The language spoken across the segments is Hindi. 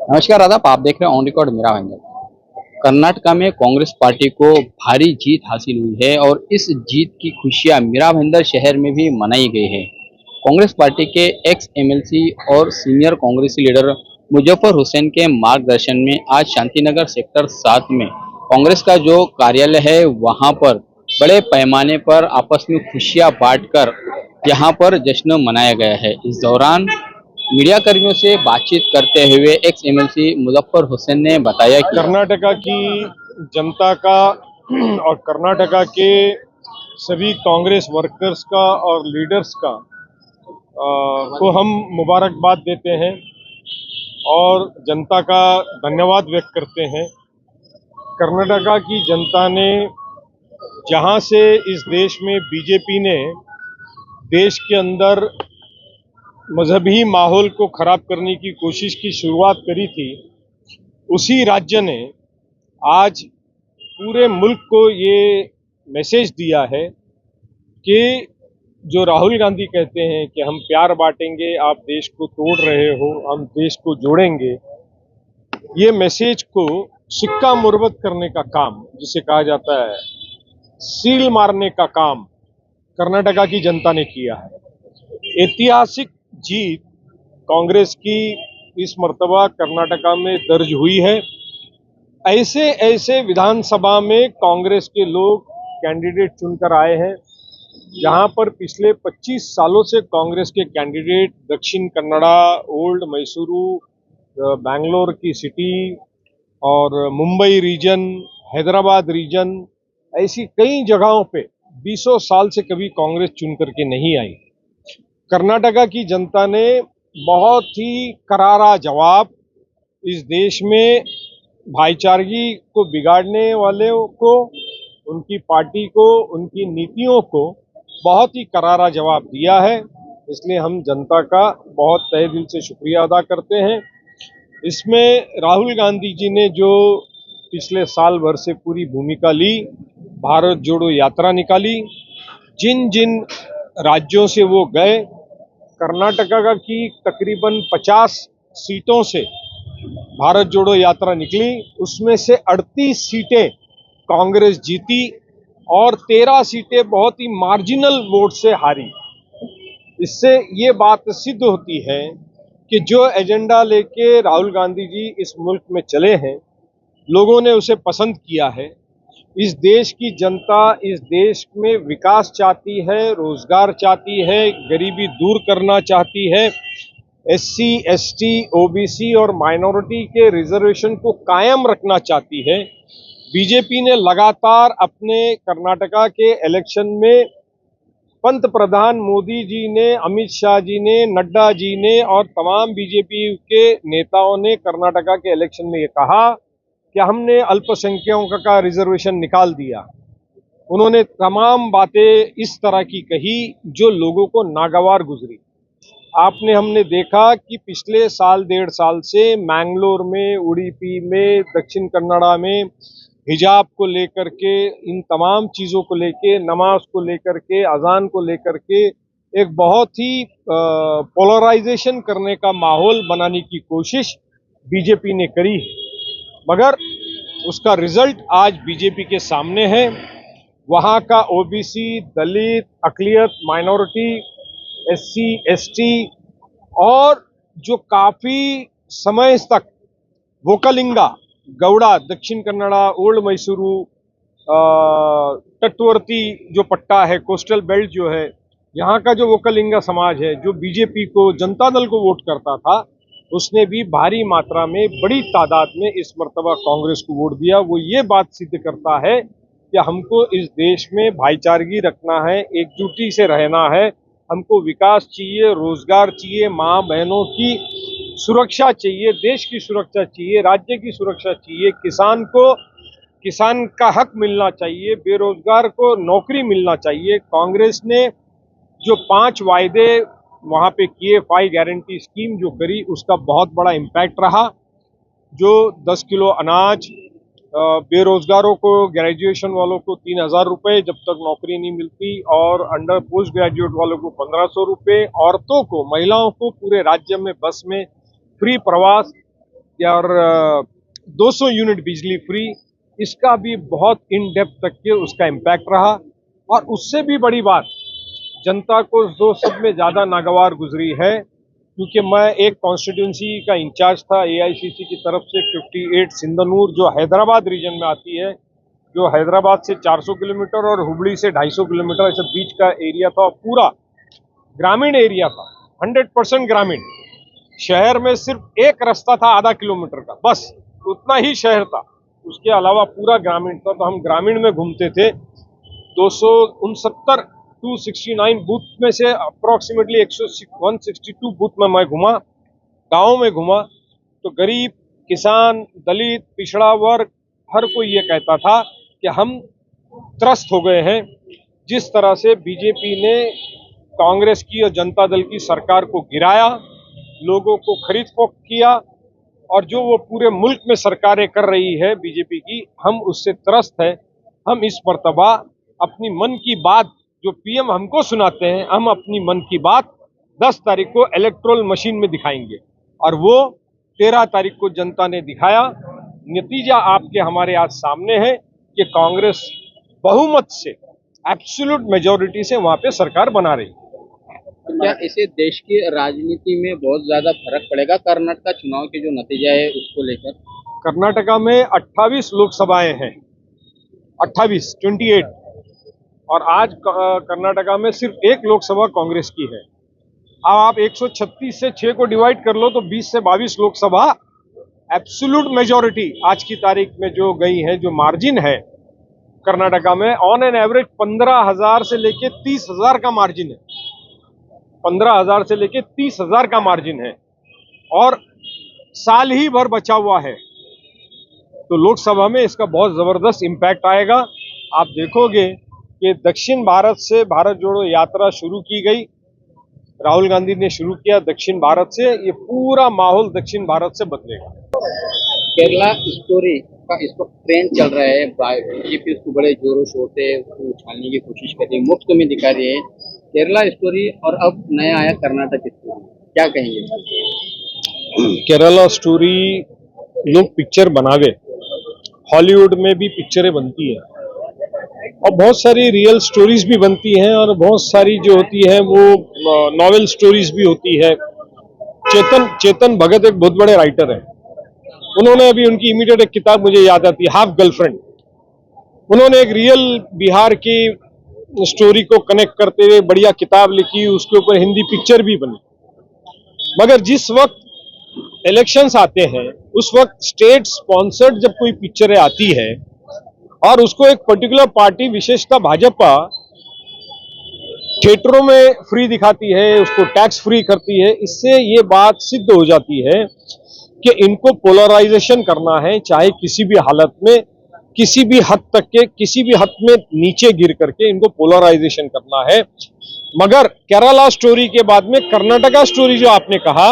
नमस्कार आदाब, आप देख रहे हैं ऑन रिकॉर्ड मेरा भाई। कर्नाटका में कांग्रेस पार्टी को भारी जीत हासिल हुई है और इस जीत की खुशियां मीरा भाईंदर शहर में भी मनाई गई है। कांग्रेस पार्टी के एक्स एमएलसी और सीनियर कांग्रेसी लीडर मुजफ्फर हुसैन के मार्गदर्शन में आज शांतिनगर सेक्टर 7 में कांग्रेस का जो कार्यालय है वहां पर बड़े पैमाने पर आपस में खुशियां बांटकर यहां पर जश्न मनाया गया है। इस दौरान मीडिया कर्मियों से बातचीत करते हुए एक्स एमएलसी मुजफ्फर हुसैन ने बताया कि कर्नाटका की जनता का और कर्नाटका के सभी कांग्रेस वर्कर्स का और लीडर्स का को हम मुबारकबाद देते हैं और जनता का धन्यवाद व्यक्त करते हैं। कर्नाटका की जनता ने जहां से इस देश में बीजेपी ने देश के अंदर मजहबी माहौल को खराब करने की कोशिश की शुरुआत करी थी, उसी राज्य ने आज पूरे मुल्क को ये मैसेज दिया है कि जो राहुल गांधी कहते हैं कि हम प्यार बांटेंगे, आप देश को तोड़ रहे हो, हम देश को जोड़ेंगे, ये मैसेज को सिक्का मुरबत करने का काम, जिसे कहा जाता है सील मारने का काम, कर्नाटका की जनता ने किया है। ऐतिहासिक जीत कांग्रेस की इस मर्तबा कर्नाटका में दर्ज हुई है। ऐसे ऐसे विधानसभा में कांग्रेस के लोग कैंडिडेट चुनकर आए हैं जहां पर पिछले 25 सालों से कांग्रेस के कैंडिडेट दक्षिण कन्नड़ा, ओल्ड मैसूरू, बैंगलोर की सिटी और मुंबई रीजन, हैदराबाद रीजन, ऐसी कई जगहों पे 20 साल से कभी कांग्रेस चुन करके नहीं आई। कर्नाटका की जनता ने बहुत ही करारा जवाब इस देश में भाईचारगी को बिगाड़ने वाले को, उनकी पार्टी को, उनकी नीतियों को बहुत ही करारा जवाब दिया है। इसलिए हम जनता का बहुत तहे दिल से शुक्रिया अदा करते हैं। इसमें राहुल गांधी जी ने जो पिछले साल भर से पूरी भूमिका ली, भारत जोड़ो यात्रा निकाली, जिन जिन राज्यों से वो गए, कर्नाटका की तकरीबन 50 सीटों से भारत जोड़ो यात्रा निकली, उसमें से 38 सीटें कांग्रेस जीती और 13 सीटें बहुत ही मार्जिनल वोट से हारी। इससे ये बात सिद्ध होती है कि जो एजेंडा लेके राहुल गांधी जी इस मुल्क में चले हैं, लोगों ने उसे पसंद किया है। इस देश की जनता इस देश में विकास चाहती है, रोजगार चाहती है, गरीबी दूर करना चाहती है, एससी, एसटी, ओबीसी और माइनॉरिटी के रिजर्वेशन को कायम रखना चाहती है। बीजेपी ने लगातार अपने कर्नाटका के इलेक्शन में पंत प्रधान मोदी जी ने, अमित शाह जी ने, नड्डा जी ने और तमाम बीजेपी के नेताओं ने कर्नाटका के इलेक्शन में ये कहा कि हमने अल्पसंख्यकों का रिजर्वेशन निकाल दिया। उन्होंने तमाम बातें इस तरह की कही जो लोगों को नागवार गुजरी। हमने देखा कि पिछले साल 1.5 साल से मैंगलोर में, उडुपी में, दक्षिण कन्नड़ा में हिजाब को लेकर के, इन तमाम चीज़ों को लेके, नमाज को लेकर के, अजान को लेकर के एक बहुत ही पोलराइजेशन करने का माहौल बनाने की कोशिश बीजेपी ने करी है, मगर उसका रिजल्ट आज बीजेपी के सामने है। वहाँ का ओबीसी, दलित, अकलियत, माइनॉरिटी, एससी, एसटी और जो काफी समय तक वोकलिंगा, गौड़ा, दक्षिण कन्नड़ा, ओल्ड मैसूरू, तटवर्ती जो पट्टा है, कोस्टल बेल्ट जो है, यहाँ का जो वोकलिंगा समाज है, जो बीजेपी को, जनता दल को वोट करता था, उसने भी भारी मात्रा में, बड़ी तादाद में इस मर्तबा कांग्रेस को वोट दिया। वो ये बात सिद्ध करता है कि हमको इस देश में भाईचारगी रखना है, एकजुटी से रहना है, हमको विकास चाहिए, रोजगार चाहिए, माँ बहनों की सुरक्षा चाहिए, देश की सुरक्षा चाहिए, राज्य की सुरक्षा चाहिए, किसान का हक मिलना चाहिए, बेरोजगार को नौकरी मिलना चाहिए। कांग्रेस ने जो 5 वायदे वहां पे किए, 5 गारंटी स्कीम जो करी, उसका बहुत बड़ा इम्पैक्ट रहा। जो 10 किलो अनाज, बेरोजगारों को, ग्रेजुएशन वालों को 3,000 रुपये जब तक नौकरी नहीं मिलती, और अंडर पोस्ट ग्रेजुएट वालों को 1,500 रुपये, औरतों को, महिलाओं को पूरे राज्य में बस में फ्री प्रवास, और 200 यूनिट बिजली फ्री, इसका भी बहुत इन डेप्थ तक के उसका इम्पैक्ट रहा। और उससे भी बड़ी बात, जनता को जो सब में ज़्यादा नागवार गुजरी है, क्योंकि मैं एक कॉन्स्टिट्यूंसी का इंचार्ज था एआईसीसी की तरफ से 58 सिंधनूर, जो हैदराबाद रीजन में आती है, जो हैदराबाद से 400 किलोमीटर और हुबली से 250 किलोमीटर ऐसे बीच का एरिया था, पूरा ग्रामीण एरिया था, 100% ग्रामीण। शहर में सिर्फ एक रास्ता था आधा किलोमीटर का, बस उतना ही शहर था, उसके अलावा पूरा ग्रामीण था। तो हम ग्रामीण में घूमते थे। 269 269 बूथ में से अप्रोक्सीमेटली 162 बूथ में मैं घूमा, गाँव में घूमा। तो गरीब, किसान, दलित, पिछड़ा वर्ग, हर कोई ये कहता था कि हम त्रस्त हो गए हैं जिस तरह से बीजेपी ने कांग्रेस की और जनता दल की सरकार को गिराया, लोगों को खरीद फोक्त किया, और जो वो पूरे मुल्क में सरकारें कर रही है बीजेपी की, हम उससे त्रस्त है। हम इस मर्तबा अपनी मन की बात जो पीएम हमको सुनाते हैं, हम अपनी मन की बात 10 तारीख को इलेक्ट्रोल मशीन में दिखाएंगे, और वो 13 तारीख को जनता ने दिखाया। नतीजा आपके हमारे आज सामने है कि कांग्रेस बहुमत से, एब्सोल्यूट मेजॉरिटी से वहां पे सरकार बना रही है। तो क्या इसे देश की राजनीति में बहुत ज्यादा फर्क पड़ेगा, कर्नाटक चुनाव के जो नतीजा है उसको लेकर? कर्नाटका में 28 लोकसभाएं हैं, 28 और आज कर्नाटका में सिर्फ एक लोकसभा कांग्रेस की है। अब आप 136 से 6 को डिवाइड कर लो तो 20 से 22 लोकसभा एब्सोल्यूट मेजॉरिटी आज की तारीख में जो गई है, जो मार्जिन है कर्नाटका में, ऑन एन एवरेज 15,000 से लेके 30,000 का मार्जिन है। 15,000 से लेके 30,000 का मार्जिन है, और साल ही भर बचा हुआ है। तो लोकसभा में इसका बहुत जबरदस्त इम्पैक्ट आएगा। आप देखोगे कि दक्षिण भारत से भारत जोड़ो यात्रा शुरू की गई, राहुल गांधी ने शुरू किया दक्षिण भारत से, ये पूरा माहौल दक्षिण भारत से बदलेगा। केरला स्टोरी का इस वक्त ट्रेंड चल रहा है, बीजेपी उसको बड़े जोरों शोर से उसको उछालने की कोशिश कर रही है, मुफ्त में दिखा रही है केरला स्टोरी, और अब नया आया कर्नाटक स्टोरी, क्या कहेंगे? केरला स्टोरी लोग पिक्चर बनावे, हॉलीवुड में भी पिक्चरें बनती है, और बहुत सारी रियल स्टोरीज भी बनती हैं, और बहुत सारी जो होती है वो नॉवेल स्टोरीज भी होती है। चेतन भगत एक बहुत बड़े राइटर हैं, उन्होंने अभी उनकी इमीडिएट एक किताब मुझे याद आती है, हाफ गर्लफ्रेंड। उन्होंने एक रियल बिहार की स्टोरी को कनेक्ट करते हुए बढ़िया किताब लिखी, उसके ऊपर हिंदी पिक्चर भी बनी। मगर जिस वक्त इलेक्शंस आते हैं, उस वक्त स्टेट स्पॉन्सर्ड जब कोई पिक्चरें आती है और उसको एक पर्टिकुलर पार्टी, विशेषतः भाजपा, थिएटरों में फ्री दिखाती है, उसको टैक्स फ्री करती है, इससे ये बात सिद्ध हो जाती है कि इनको पोलराइजेशन करना है, चाहे किसी भी हालत में, किसी भी हद तक के, किसी भी हद में नीचे गिर करके इनको पोलराइजेशन करना है। मगर केरला स्टोरी के बाद में कर्नाटका स्टोरी जो आपने कहा,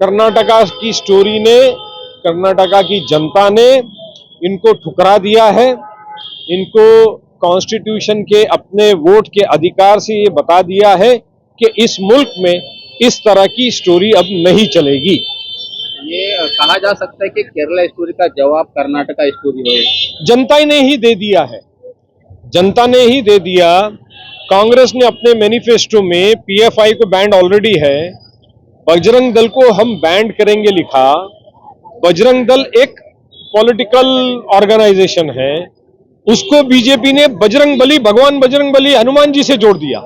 कर्नाटका की स्टोरी ने, कर्नाटका की जनता ने इनको ठुकरा दिया है। इनको कॉन्स्टिट्यूशन के अपने वोट के अधिकार से ये बता दिया है कि इस मुल्क में इस तरह की स्टोरी अब नहीं चलेगी। ये कहा जा सकता है कि केरला स्टोरी का जवाब कर्नाटका स्टोरी है। जनता ने ही दे दिया है, जनता ने ही दे दिया। कांग्रेस ने अपने मैनिफेस्टो में पीएफआई को बैंड ऑलरेडी है, बजरंग दल को हम बैंड करेंगे लिखा। बजरंग दल एक पॉलिटिकल ऑर्गेनाइजेशन है, उसको बीजेपी ने बजरंग बली, भगवान बजरंग बली हनुमान जी से जोड़ दिया,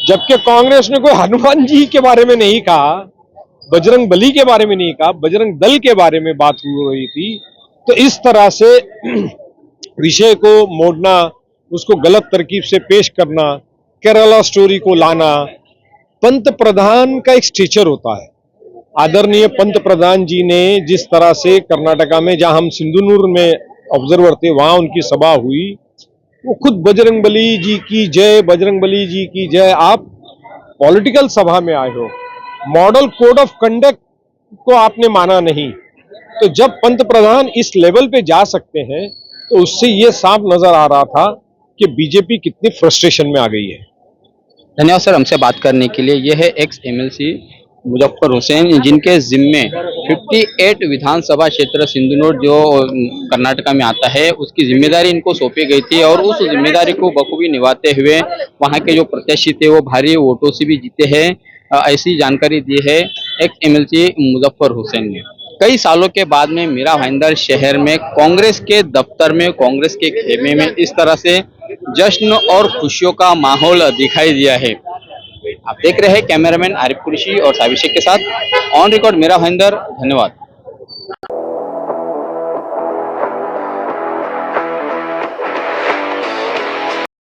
जबकि कांग्रेस ने कोई हनुमान जी के बारे में नहीं कहा, बजरंग बली के बारे में नहीं कहा, बजरंग दल के बारे में बात हो रही थी। तो इस तरह से विषय को मोड़ना, उसको गलत तरकीब से पेश करना, केरला स्टोरी को लाना, पंत प्रधान का एक स्टेचर होता है। आदरणीय पंत प्रधान जी ने जिस तरह से कर्नाटका में, जहां हम सिंधुनूर में ऑब्जर्वर थे, वहां उनकी सभा हुई, वो खुद बजरंग बली जी की जय, बजरंग बली जी की जय। आप पॉलिटिकल सभा में आए हो, मॉडल कोड ऑफ कंडक्ट को आपने माना नहीं। तो जब पंत प्रधान इस लेवल पे जा सकते हैं, तो उससे ये साफ नजर आ रहा था कि बीजेपी कितनी फ्रस्ट्रेशन में आ गई है। धन्यवाद सर हमसे बात करने के लिए। यह है एक्स एमएलसी मुजफ्फर हुसैन, जिनके जिम्मे 58 विधानसभा क्षेत्र सिंधुनूर जो कर्नाटका में आता है उसकी जिम्मेदारी इनको सौंपी गई थी और उस जिम्मेदारी को बखूबी निभाते हुए वहां के जो प्रत्याशी थे वो भारी वोटों से भी जीते हैं। ऐसी जानकारी दी है एक एमएलसी मुजफ्फर हुसैन ने। कई सालों के बाद में मीरा भाईंदर शहर में कांग्रेस के दफ्तर में कांग्रेस के खेमे में इस तरह से जश्न और खुशियों का माहौल दिखाई दिया है। आप देख रहे हैं कैमरामैन आरिफ कुरैशी और साबिर शेख के साथ ऑन रिकॉर्ड मीरा भाईंदर। धन्यवाद।